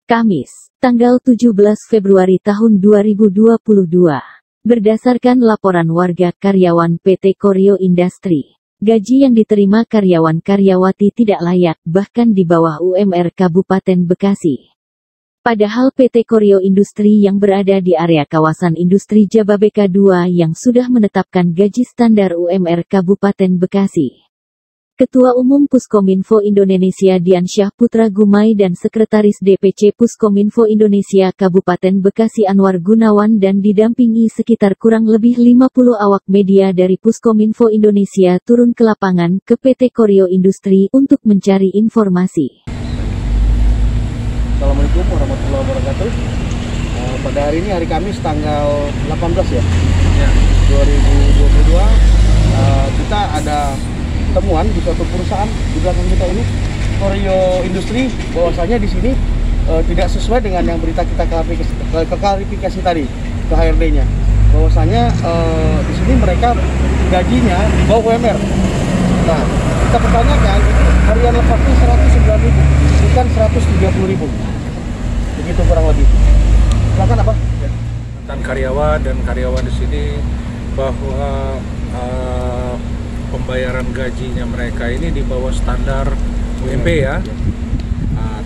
Kamis, tanggal 17 Februari tahun 2022. Berdasarkan laporan warga karyawan PT Koryo Industri, gaji yang diterima karyawan-karyawati tidak layak, bahkan di bawah UMR Kabupaten Bekasi. Padahal PT Koryo Industri yang berada di area kawasan industri Jababeka II yang sudah menetapkan gaji standar UMR Kabupaten Bekasi. Ketua Umum Puskominfo Indonesia Diansyah Putra Gumai dan Sekretaris DPC Puskominfo Indonesia Kabupaten Bekasi Anwar Gunawan dan didampingi sekitar kurang lebih 50 awak media dari Puskominfo Indonesia turun ke lapangan ke PT Koryo Industri untuk mencari informasi. Assalamualaikum warahmatullahi wabarakatuh. Pada hari ini hari Kamis tanggal 18 ya, 2022, kita ada temuan di suatu perusahaan di belakang kita ini, Koryo Industri, bahwasanya di sini tidak sesuai dengan yang berita kita klarifikasi tadi ke HRD-nya, bahwasanya di sini mereka gajinya di bawah UMR. Nah, kita pertanyakan, ini harian lepasnya 109.000, bukan 130.000. Begitu kurang lebih. Silakan apa? Dan karyawan di sini bahwa pembayaran gajinya mereka ini di bawah standar UMP ya,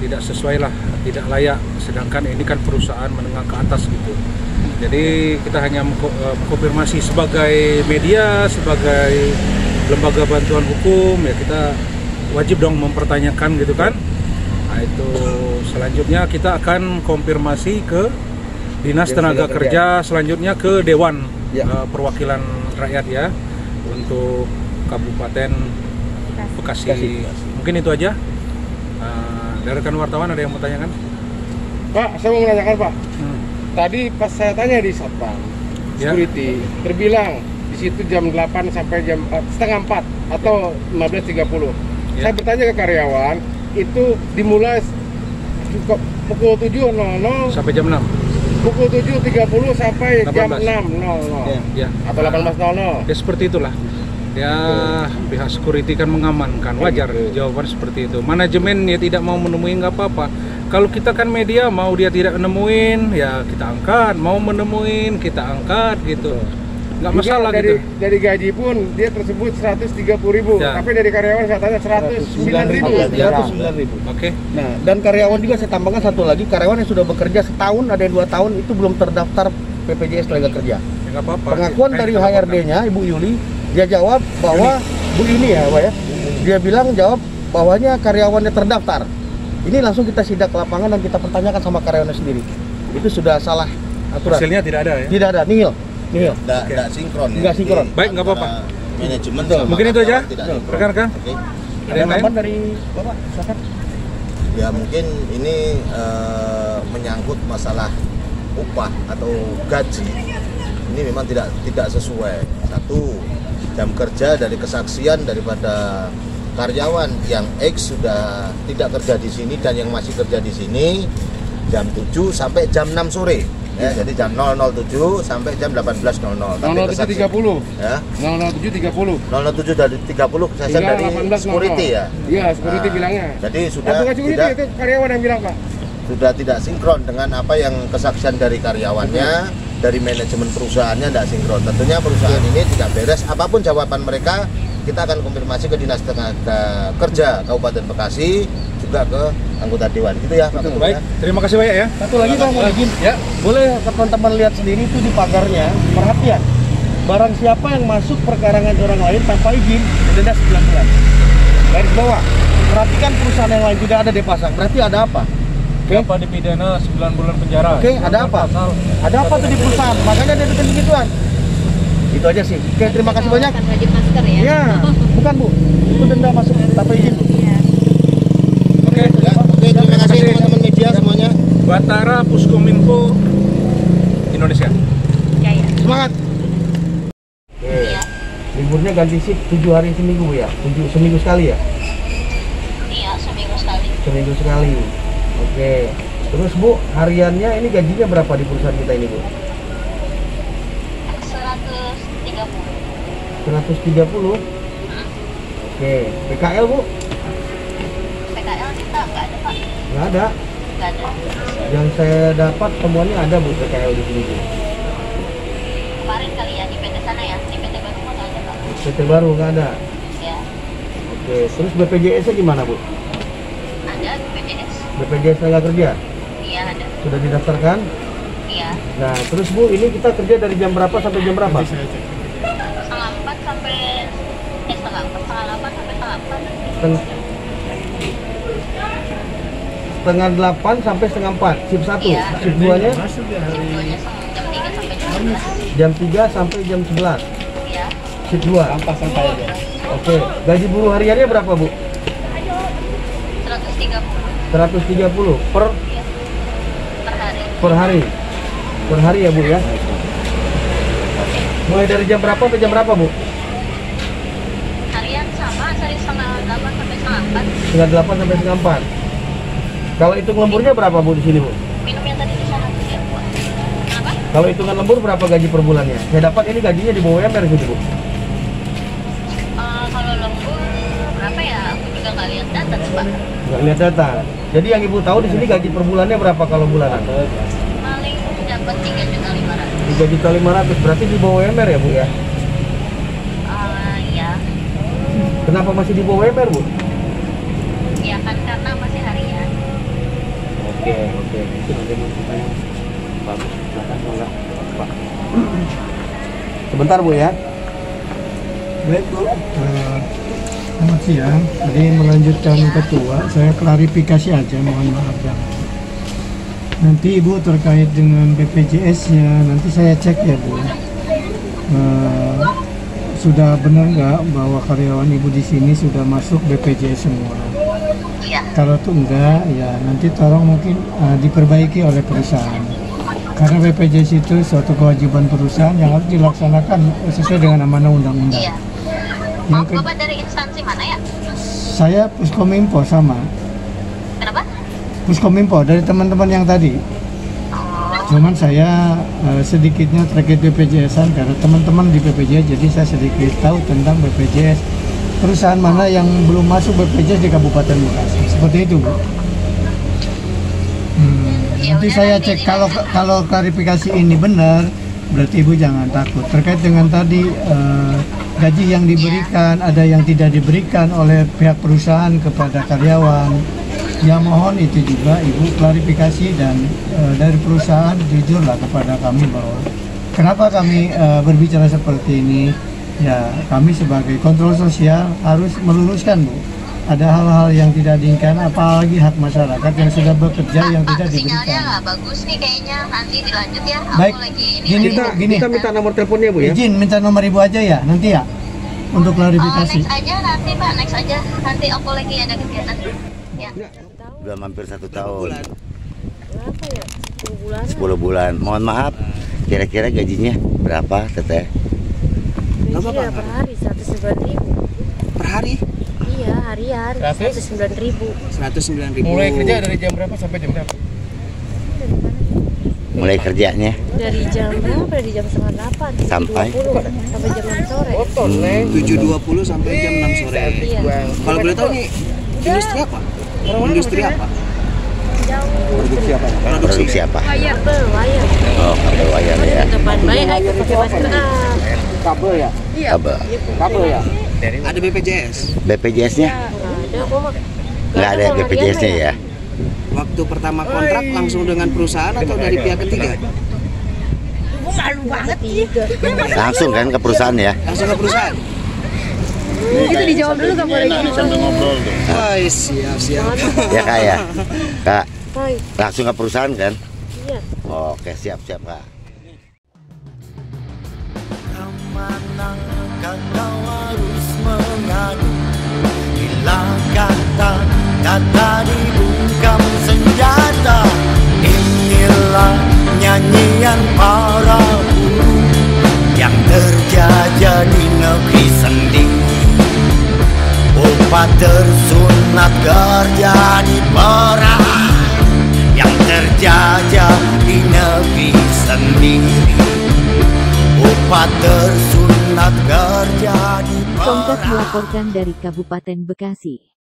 tidak sesuai lah, tidak layak. Sedangkan ini kan perusahaan menengah ke atas gitu. Jadi kita hanya mengkonfirmasi sebagai media, sebagai lembaga bantuan hukum ya, kita wajib dong mempertanyakan gitu kan. Nah itu selanjutnya kita akan konfirmasi ke Dinas Tenaga Kerja, selanjutnya ke Dewan Perwakilan Rakyat ya, untuk Kabupaten Bekasi. Mungkin itu aja. Dari rekan wartawan ada yang mau tanyakan? Pak, saya mau menanyakan Pak. Tadi pas saya tanya di Satpam Security, terbilang di situ jam 8 sampai jam 3:30 atau 15.30. Saya bertanya ke karyawan, itu dimulai pukul 7.00 sampai jam 6. Pukul 7.30 sampai 18. jam 6.00 atau 18.00. Ya seperti itulah. Ya pihak security kan mengamankan, wajar jawaban seperti itu. Manajemen ya tidak mau menemui nggak apa-apa. Kalau kita kan media, mau dia tidak nemuin ya kita angkat, mau menemuin kita angkat gitu, nggak masalah gitu. Dari gaji pun dia tersebut 130.000 ya. Tapi dari karyawan saya tanya 109.000. Oke. Nah, dan karyawan juga saya tambahkan satu lagi, karyawan yang sudah bekerja setahun, ada yang 2 tahun itu belum terdaftar BPJS Tenaga Kerja. Ya, nggak apa-apa. Pengakuan dari HRD-nya Ibu Yuli, dia jawab bahwa Bu Yuli ya Pak ya, dia jawab bahwanya karyawannya terdaftar. Ini langsung kita sidak ke lapangan dan kita pertanyakan sama karyawannya sendiri. Itu sudah salah aturan. Hasilnya tidak ada ya? Tidak ada, nihil. Tidak sinkron ya. Nggak sinkron. Baik, nggak apa-apa. Manajemen mungkin itu aja. Rekan-rekan. Ada yang lain dari Bapak? Silakan. Ya mungkin ini menyangkut masalah upah atau gaji. Ini memang tidak sesuai. Satu, jam kerja dari kesaksian daripada karyawan yang X sudah tidak kerja di sini dan yang masih kerja di sini jam 7 sampai jam 6 sore. Ya, jadi jam 007 sampai jam 18.00. 07.30. Ya. 07.30. 07 dari 30 kesaksian dari security ya. Iya, security bilangnya. Jadi sudah tidak, itu karyawan yang bilang, Pak. Sudah tidak sinkron dengan apa yang kesaksian dari karyawannya, dari manajemen perusahaannya tidak sinkron. Tentunya perusahaan ini tidak beres. Apapun jawaban mereka, kita akan konfirmasi ke Dinas Tenaga Kerja Kabupaten Bekasi, juga ke anggota Dewan. Gitu ya, Pak Ketua. Baik, terima kasih banyak ya. Satu lagi kalau mau izin, ya boleh teman-teman lihat sendiri itu di pagarnya, perhatian. Barang siapa yang masuk perkarangan orang lain tanpa izin, denda 9 bulan. Garis bawah, perhatikan perusahaan yang lain tidak ada dipasang, berarti ada apa? Siapa dipidana 9 bulan penjara. Oke, ada apa? Ada apa tuh di perusahaan? Makanya dia bikin begituan. Itu aja sih. Oke, terima kasih banyak. Wajib masker ya? Ya, bukan Bu. Itu denda masuk tanpa izin. Iya. Oke, terima kasih teman-teman media semuanya. Batara Puskominfo Indonesia. Ya. Semangat. Oke. Liburnya ganti shift 7 hari seminggu ya? Seminggu sekali ya? Iya, seminggu sekali. Seminggu sekali. Oke. Terus Bu, hariannya ini gajinya berapa di perusahaan kita ini Bu? 130. 130. Oke. PKL Bu? PKL kita nggak ada, Pak. Nggak ada. nggak ada. Yang saya dapat temuannya ada Bu PKL di sini Bu. Kemarin kali ya di PT sana ya, di PT baru mau aja Pak. PT baru nggak ada. Ya, Oke, terus BPJS-nya gimana Bu? ada BPJS. BPJS tenaga kerja Iya ada. sudah didaftarkan? Iya. Nah, terus Bu, ini kita kerja dari jam berapa sampai jam berapa? Setengah 4 sampai setengah 4, setengah 8 sampai setengah 4. Setengah 8 sampai setengah 4, shift 1. Iya. Shift 2-nya Shift 2-nya jam 3 sampai jam 11. jam 3 sampai jam 11. Iya. Shift 2. Santai aja. Oke, gaji buruh hariannya berapa Bu? 130. 130 per Iya. Per hari. per hari ya Bu ya. Mulai dari jam berapa sampai jam berapa Bu? Harian sama, dari setengah 8 sampai setengah 4. Setengah 8 sampai setengah 4. Kalau hitung lemburnya berapa Bu di sini Bu? Minum yang tadi di sana tuh ya. Kenapa? Kalau hitungan lembur berapa gaji per bulannya? Saya dapat ini gajinya di bawah UMR gitu Bu. Kalau lembur berapa ya? Aku juga nggak lihat data tuh Pak. Nggak lihat data. Jadi yang Ibu tahu di sini gaji per bulannya berapa kalau bulanan? Paling dapat 3.500.000. 3.500.000 berarti di bawah UMR ya Bu ya? Iya. Kenapa masih di bawah UMR Bu? Ya kan karena masih harian. Oke. Itu nanti Bu tanya. Bagus. Silakan enggak, Pak. Sebentar Bu ya. Baik Bu, selamat siang. Tadi melanjutkan ketua, saya klarifikasi aja, mohon maaf ya. Nanti Ibu terkait dengan BPJS-nya, nanti saya cek ya Bu. Sudah benar nggak bahwa karyawan Ibu di sini sudah masuk BPJS semua? Iya. Kalau itu enggak, ya nanti tolong mungkin diperbaiki oleh perusahaan. Karena BPJS itu suatu kewajiban perusahaan yang harus dilaksanakan sesuai dengan amanah undang-undang. Iya. Yang Bapak dari instansi mana ya? Saya Puskominfo sama. Kenapa? Puskominfo dari teman-teman yang tadi. Cuman saya sedikitnya terkait BPJS-an karena teman-teman di BPJS, jadi saya sedikit tahu tentang BPJS. Perusahaan mana yang belum masuk BPJS di Kabupaten Bekasi. Seperti itu, Bu. Nanti saya cek kalau klarifikasi ini benar, berarti Ibu jangan takut. Terkait dengan tadi gaji yang diberikan, ada yang tidak diberikan oleh pihak perusahaan kepada karyawan. Ya mohon itu juga Ibu klarifikasi dan dari perusahaan jujurlah kepada kami bahwa kenapa kami berbicara seperti ini. Ya kami sebagai kontrol sosial harus meluruskan Bu. Ada hal-hal yang tidak diinginkan, apalagi hak masyarakat yang sudah bekerja yang tidak Sinyalnya diberikan. nggak bagus nih kayaknya, nanti dilanjut ya. Baik, Aku lagi ini gini, lagi. gini. Kita minta nomor teleponnya Bu ya. Izin minta nomor Ibu aja ya, nanti ya untuk klarifikasi. Next aja nanti Pak, next aja. Nanti aku lagi ada kegiatan. Ya. Udah hampir 1 tahun. Berapa ya? 10 bulan. 10 bulan. Mohon maaf, kira-kira gajinya berapa, Teteh? Gajinya per hari 109.000. Per hari? Iya, harian 109.000. 109.000. Mulai kerja dari jam berapa sampai jam berapa? Mulai kerjanya Dari jam berapa? Dari jam setengah 8 Sampai? 7.20 sampai jam 6 sore. 7.20 sampai jam 6 sore. Iya. Kalau boleh tahu nih, industri apa? Industri apa? produksi apa? Produksi apa? Kabel, wayar. Oh, kabel wayar ya. Depan baik aja pakai masker. Kabel ya? Kabel. Kabel ya? Ada BPJS. BPJS-nya? Ada kok, Mak. Nggak ada BPJS-nya ya? Waktu pertama kontrak langsung dengan perusahaan atau dari pihak ketiga? Tiga. Langsung kan ke perusahaan ya? Langsung ke perusahaan. Itu dijawab dulu gak boleh gini. Oh, siap. Ya Kak ya? Kak, Hai. langsung ke perusahaan kan? Iya. Oke, siap-siap Kak. Kemanakah kau harus mengadu bila kata dibungkam senjata. Inilah nyanyian para buruh yang terjajah di negeri sendiri. Upah tersunat kerja di perang yang terjajah di negeri sendiri. Upah tersunat kerja di perang. Tongkat melaporkan dari Kabupaten Bekasi.